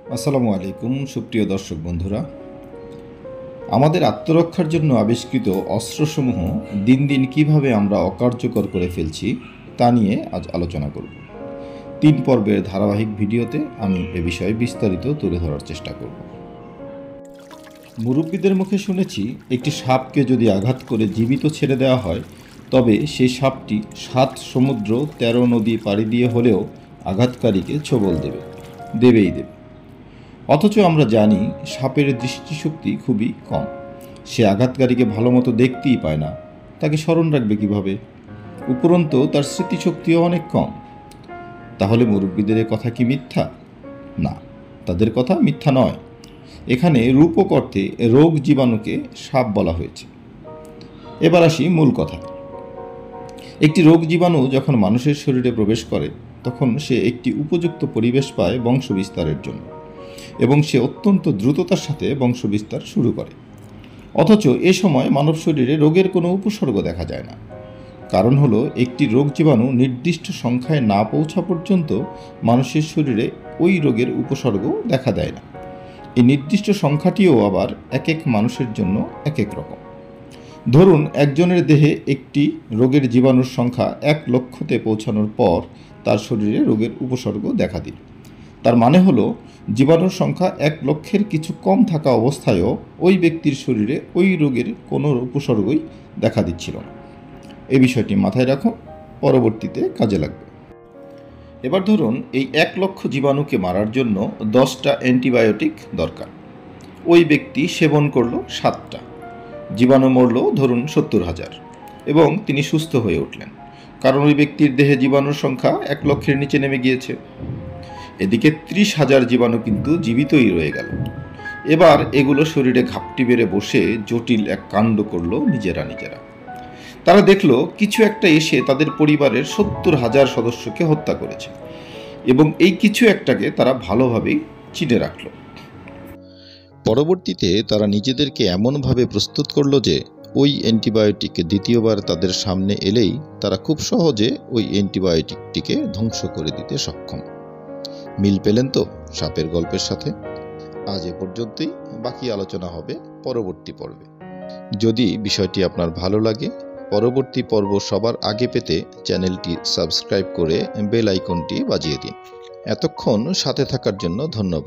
আসসালামু আলাইকুম সুপ্রিয় দর্শক বন্ধুরা। আমাদের আত্মরক্ষার জন্য আবিষ্কৃত অস্ত্রসমূহ দিন দিন কিভাবে আমরা অকার্যকর করে ফেলছি তা নিয়ে আজ আলোচনা করব। 3 পর্বের ধারাবাহিক ভিডিওতে আমি এ বিষয়ে বিস্তারিত তুলে ধরার চেষ্টা করব। মুরব্বীদের মুখে শুনেছি, একটি সাপকে যদি আঘাত করে জীবিত ছেড়ে দেওয়া হয় তবে সেই সাপটি 7 সমুদ্র 13 নদী পাড়ি দিয়ে হলেও আঘাতকারীকে ছোবল দেবেই দেবে। অথচ আমরা জানি সাপের দৃষ্টিশক্তি খুবই কম। সে আঘাতকারীকে ভালো মতো দেখতেই পায় না, তাকে স্মরণ রাখবে কিভাবে? উপরন্তু তার স্মৃতিশক্তিও অনেক কম। তাহলে মুরব্বীদের কথা কি মিথ্যা? না, তাদের কথা মিথ্যা নয়। এখানে রূপক অর্থে রোগ জীবাণুকে সাপ বলা হয়েছে। এবার আসি মূল কথা। একটি রোগ জীবাণু যখন মানুষের শরীরে প্রবেশ করে তখন সে একটি উপযুক্ত পরিবেশ পায় বংশবিস্তারের জন্য, এবং সে অত্যন্ত দ্রুততার সাথে বংশবিস্তার শুরু করে। অথচ এ সময় মানব শরীরে রোগের কোনো উপসর্গ দেখা যায় না। কারণ হলো, একটি রোগ জীবাণু নির্দিষ্ট সংখ্যায় না পৌঁছা পর্যন্ত মানুষের শরীরে ওই রোগের উপসর্গ দেখা দেয় না। এই নির্দিষ্ট সংখ্যাটিও আবার এক এক মানুষের জন্য এক এক রকম। ধরুন, একজনের দেহে একটি রোগের জীবাণুর সংখ্যা 1 লক্ষতে পৌঁছানোর পর তার শরীরে রোগের উপসর্গ দেখা দিল। তার মানে হলো, জীবাণুর সংখ্যা 1 লক্ষের কিছু কম থাকা অবস্থায়ও ওই ব্যক্তির শরীরে ওই রোগের কোনো উপসর্গই দেখা দিচ্ছিল না। এই বিষয়টি মাথায় রাখুন, পরবর্তীতে কাজে লাগবে। এবার ধরুন, এই 1 লক্ষ জীবাণুকে মারার জন্য 10টা অ্যান্টিবায়োটিক দরকার। ওই ব্যক্তি সেবন করলো 7টা, জীবাণু মরল ধরুন 70,000, এবং তিনি সুস্থ হয়ে উঠলেন, কারণ ওই ব্যক্তির দেহে জীবাণুর সংখ্যা 1 লক্ষের নিচে নেমে গিয়েছে। এদিকে 30,000 জীবাণু কিন্তু জীবিতই রয়ে গেল। এবার এগুলো শরীরে ঘাপটি বেড়ে বসে জটিল এক কাণ্ড করলো নিজেরা। তারা দেখলো কিছু একটা এসে তাদের পরিবারের 70,000 সদস্যকে হত্যা করেছে, এবং এই কিছু একটাকে তারা ভালোভাবেই চিনে রাখলো। পরবর্তীতে তারা নিজেদেরকে এমনভাবে প্রস্তুত করলো যে ওই অ্যান্টিবায়োটিক দ্বিতীয়বার তাদের সামনে এলেই তারা খুব সহজে ওই অ্যান্টিবায়োটিকটিকে ধ্বংস করে দিতে সক্ষম। মিল পেলেন তো সাপের গল্পের সাথে? আজ এ পর্যন্তই, বাকি আলোচনা হবে পরবর্তী পর্বে। যদি বিষয়টি আপনার ভালো লাগে, পরবর্তী পর্ব সবার আগে পেতে চ্যানেলটি সাবস্ক্রাইব করে বেল আইকনটি বাজিয়ে দিন। এতক্ষণ সাথে থাকার জন্য ধন্যবাদ।